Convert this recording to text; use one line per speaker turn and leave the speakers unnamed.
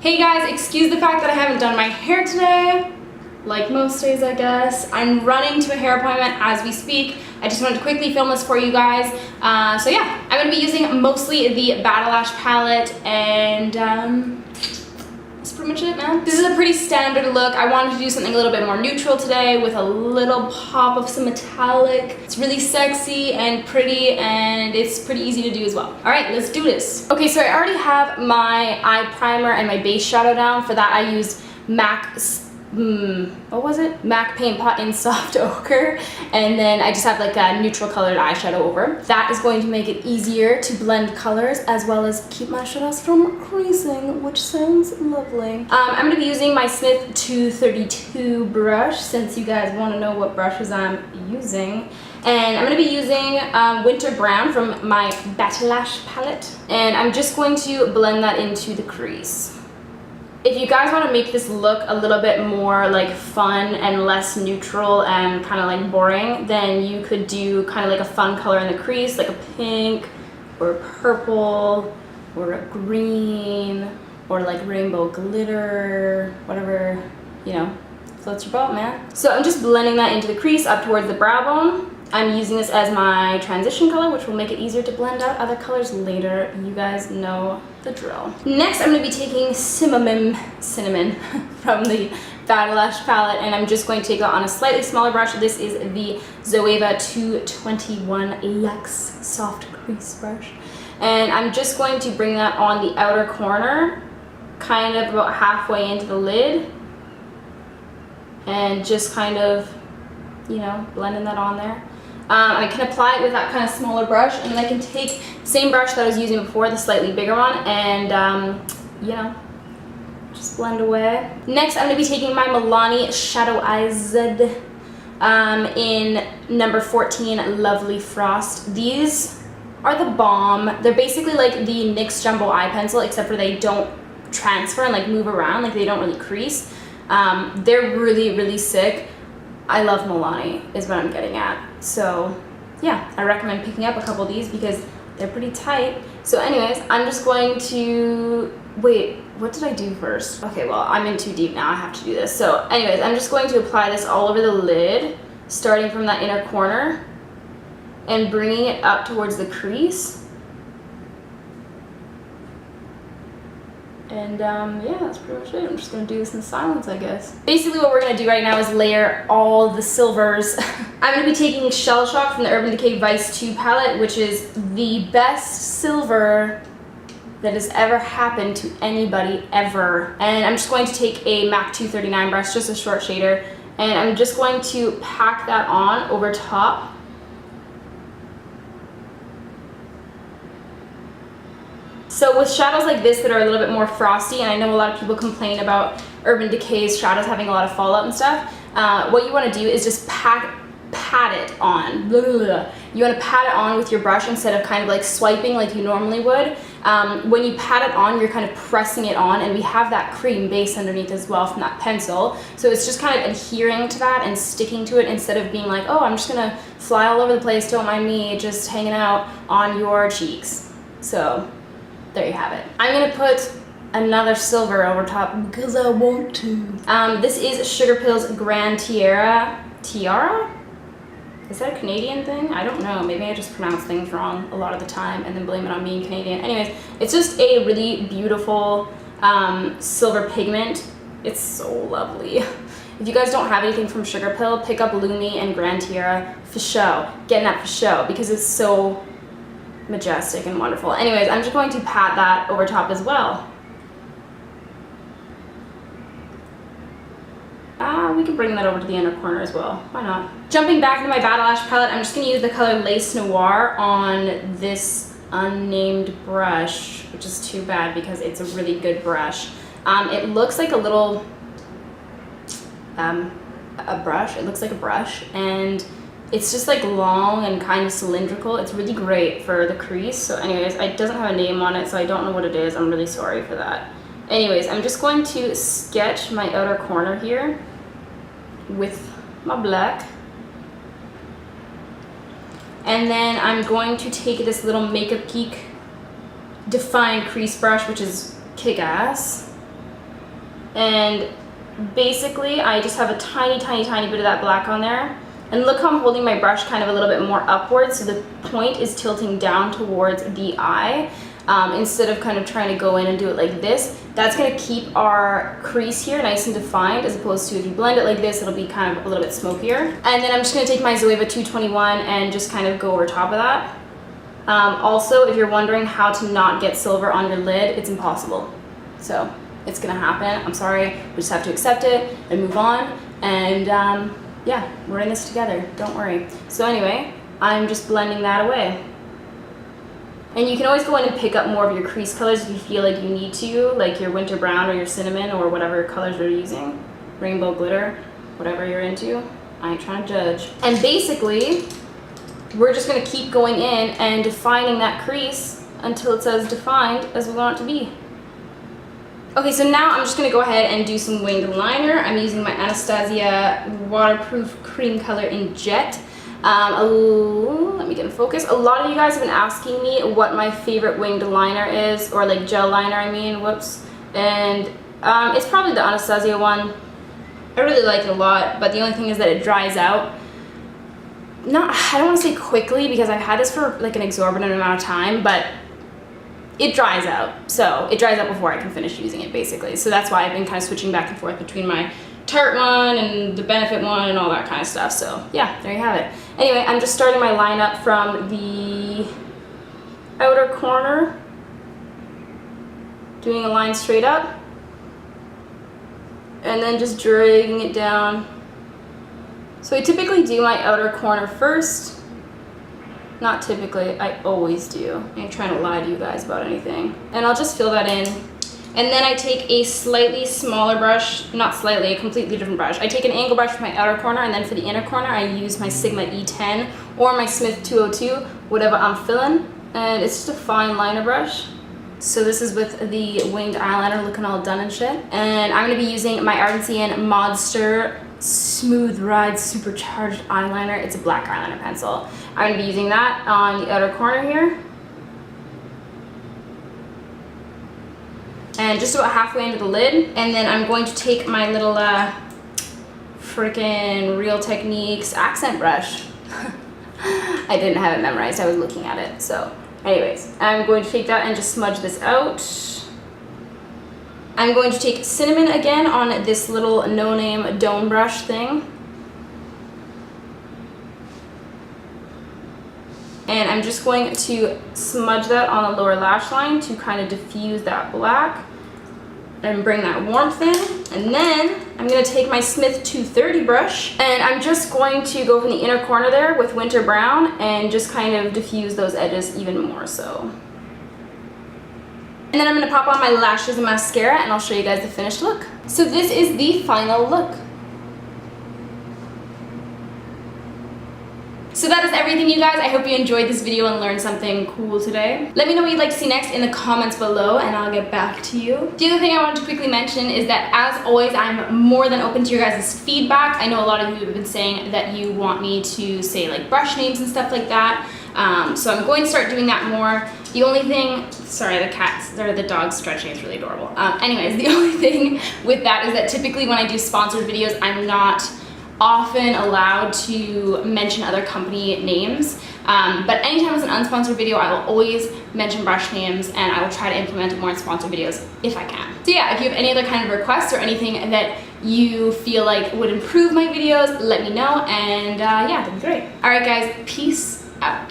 Hey guys, excuse the fact that I haven't done my hair today. Like most days, I guess. I'm running to a hair appointment as we speak. I just wanted to quickly film this for you guys. So yeah, I'm gonna be using mostly the Battle Lash palette, and that's pretty much it, man. This is a pretty standard look. I wanted to do something a little bit more neutral today with a little pop of some metallic. It's really sexy and pretty, and it's pretty easy to do as well. All right, let's do this. Okay, so I already have my eye primer and my base shadow down. For that, I used MAC Paint Pot in Soft Ochre, and then I just have like a neutral colored eyeshadow over. That is going to make it easier to blend colors as well as keep my shadows from creasing, which sounds lovely. I'm going to be using my Smith 232 brush, since you guys want to know what brushes I'm using. And I'm going to be using Winter Brown from my Battle Lash palette, and I'm just going to blend that into the crease. If you guys want to make this look a little bit more like fun and less neutral and kind of like boring, then you could do kind of like a fun color in the crease, like a pink or a purple or a green or like rainbow glitter, whatever, you know, floats your boat, man. So I'm just blending that into the crease up towards the brow bone. I'm using this as my transition color, which will make it easier to blend out other colors later. You guys know the drill. Next, I'm going to be taking Cinnamon from the Battle Lash palette, and I'm just going to take that on a slightly smaller brush. This is the Zoeva 221 Luxe Soft Crease Brush. And I'm just going to bring that on the outer corner, kind of about halfway into the lid, and just kind of, you know, blending that on there. I can apply it with that kind of smaller brush, and then I can take the same brush that I was using before, the slightly bigger one, and you know, just blend away. Next, I'm going to be taking my Milani Shadow Eyes in number 14, Lovely Frost. These are the bomb. They're basically like the NYX Jumbo Eye Pencil, except for they don't transfer and like move around, like they don't really crease. They're really, really sick. I love Milani is what I'm getting at. So yeah, I recommend picking up a couple of these because they're pretty tight. So anyways, I'm just going to, wait, what did I do first? Okay, well, I'm in too deep now, I have to do this. So anyways, I'm just going to apply this all over the lid, starting from that inner corner and bringing it up towards the crease. And yeah, that's pretty much it. I'm just gonna do this in silence, I guess. Basically what we're gonna do right now is layer all the silvers. I'm gonna be taking Shell Shock from the Urban Decay Vice 2 palette, which is the best silver that has ever happened to anybody ever. And I'm just going to take a MAC 239 brush, just a short shader, and I'm just going to pack that on over top. So with shadows like this that are a little bit more frosty, and I know a lot of people complain about Urban Decay's shadows having a lot of fallout and stuff, what you want to do is just pat it on. You want to pat it on with your brush instead of kind of like swiping like you normally would. When you pat it on, you're kind of pressing it on, and we have that cream base underneath as well from that pencil. So it's just kind of adhering to that and sticking to it instead of being like, oh, I'm just going to fly all over the place, don't mind me, just hanging out on your cheeks. So there you have it. I'm gonna put another silver over top because I want to. This is Sugarpill's Grand Tiara. Tiara? Is that a Canadian thing? I don't know. Maybe I just pronounce things wrong a lot of the time and then blame it on being Canadian. Anyways, it's just a really beautiful silver pigment. It's so lovely. If you guys don't have anything from Sugarpill, pick up Lumi and Grand Tiara for show. Getting that for show because it's so majestic and wonderful. Anyways, I'm just going to pat that over top as well. We can bring that over to the inner corner as well. Why not? Jumping back into my Battle Lash palette, I'm just going to use the color Lace Noir on this unnamed brush, which is too bad because it's a really good brush. It looks like a little a brush. It looks like a brush, and it's just like long and kind of cylindrical. It's really great for the crease. So anyways, it doesn't have a name on it, so I don't know what it is. I'm really sorry for that. Anyways, I'm just going to sketch my outer corner here with my black. And then I'm going to take this little Makeup Geek Define Crease Brush, which is kick-ass. And basically I just have a tiny bit of that black on there. And look how I'm holding my brush kind of a little bit more upwards, so the point is tilting down towards the eye, instead of kind of trying to go in and do it like this. That's gonna keep our crease here nice and defined, as opposed to if you blend it like this, it'll be kind of a little bit smokier. And then I'm just gonna take my Zoeva 221 and just kind of go over top of that. Also, if you're wondering how to not get silver on your lid, it's impossible. So it's gonna happen, I'm sorry, we just have to accept it and move on. And yeah, we're in this together, don't worry. So anyway, I'm just blending that away. And you can always go in and pick up more of your crease colors if you feel like you need to, like your winter brown or your cinnamon or whatever colors you're using. Rainbow glitter, whatever you're into. I ain't trying to judge. And basically, we're just gonna keep going in and defining that crease until it's as defined as we want it to be. Okay, so now I'm just gonna go ahead and do some winged liner. I'm using my Anastasia Waterproof Cream Color in Jet. Let me get in focus. A lot of you guys have been asking me what my favorite winged liner is, or like gel liner, I mean, whoops. And it's probably the Anastasia one. I really like it a lot, but the only thing is that it dries out. I don't want to say quickly, because I've had this for like an exorbitant amount of time, but it dries out. So it dries out before I can finish using it, basically. So that's why I've been kind of switching back and forth between my Tarte one and the Benefit one and all that kind of stuff. So yeah, there you have it. Anyway, I'm just starting my lineup from the outer corner, doing a line straight up, and then just dragging it down. So I typically do my outer corner first. Not typically, I always do. I ain't trying to lie to you guys about anything. And I'll just fill that in. And then I take a slightly smaller brush, not slightly, a completely different brush. I take an angle brush for my outer corner, and then for the inner corner, I use my Sigma E10 or my Smith 202, whatever I'm filling. And it's just a fine liner brush. So this is with the winged eyeliner looking all done and shit. And I'm gonna be using my Ardent CN Modster Smooth Ride Supercharged Eyeliner. It's a black eyeliner pencil. I'm gonna be using that on the outer corner here. And just about halfway into the lid. And then I'm going to take my little freaking Real Techniques accent brush. I didn't have it memorized, I was looking at it. So anyways, I'm going to take that and just smudge this out. I'm going to take cinnamon again on this little no-name dome brush thing. And I'm just going to smudge that on the lower lash line to kind of diffuse that black and bring that warmth in. And then I'm going to take my Smith 230 brush, and I'm just going to go from the inner corner there with Winter Brown and just kind of diffuse those edges even more so. And then I'm going to pop on my lashes and mascara, and I'll show you guys the finished look. So this is the final look. So that is everything, you guys. I hope you enjoyed this video and learned something cool today. Let me know what you'd like to see next in the comments below, and I'll get back to you. The other thing I wanted to quickly mention is that, as always, I'm more than open to your guys' feedback. I know a lot of you have been saying that you want me to say like brush names and stuff like that. So I'm going to start doing that more. The only thing, sorry, the cats, or the dog's stretching, it's really adorable. Anyways, the only thing with that is that typically when I do sponsored videos, I'm not often allowed to mention other company names. But anytime it's an unsponsored video, I will always mention brush names, and I will try to implement it more in sponsored videos if I can. So yeah, if you have any other kind of requests or anything that you feel like would improve my videos, let me know, and yeah, that'd be great. All right, guys, peace out.